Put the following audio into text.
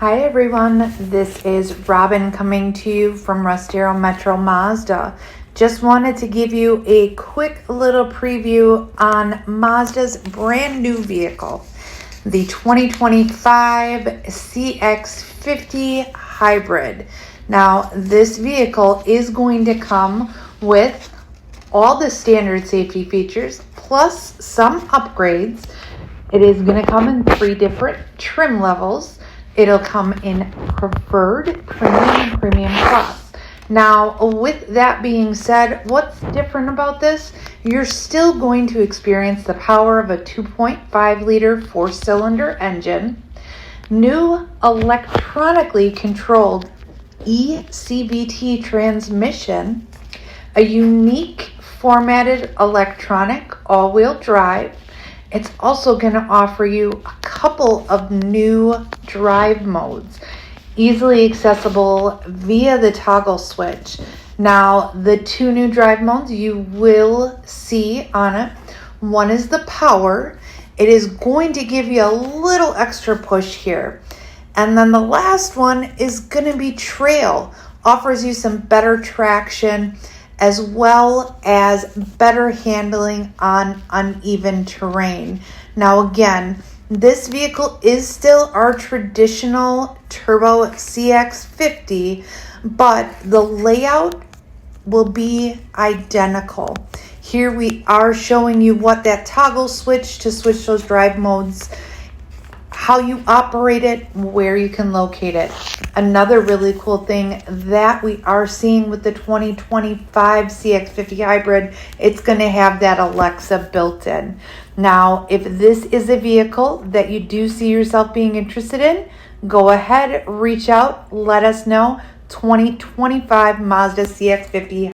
Hi everyone, this is Robyn coming to you from Russ Darrow Metro Mazda. Just wanted to give you a quick little preview on Mazda's brand new vehicle, the 2025 CX-50 Hybrid. Now, this vehicle is going to come with all the standard safety features plus some upgrades. It is going to come in 3 different trim levels. It'll come in Preferred, Premium, and Premium Plus. Now, with that being said, what's different about this? You're still going to experience the power of a 2.5-liter 4-cylinder engine, new electronically controlled eCVT transmission, a unique formatted electronic all-wheel drive. It's also going to offer you a couple of new drive modes, easily accessible via the toggle switch. Now, the 2 new drive modes you will see on it. One is the power. It is going to give you a little extra push here. And then the last one is going to be trail. Offers you some better traction as well as better handling on uneven terrain. Now again, this vehicle is still our traditional turbo CX-50, but the layout will be identical. Here we are showing you what that toggle switch to switch those drive modes, how you operate it, where you can locate it. Another really cool thing that we are seeing with the 2025 CX-50 Hybrid, it's going to have that Alexa built in. Now, if this is a vehicle that you do see yourself being interested in, go ahead, reach out, let us know. 2025 Mazda CX-50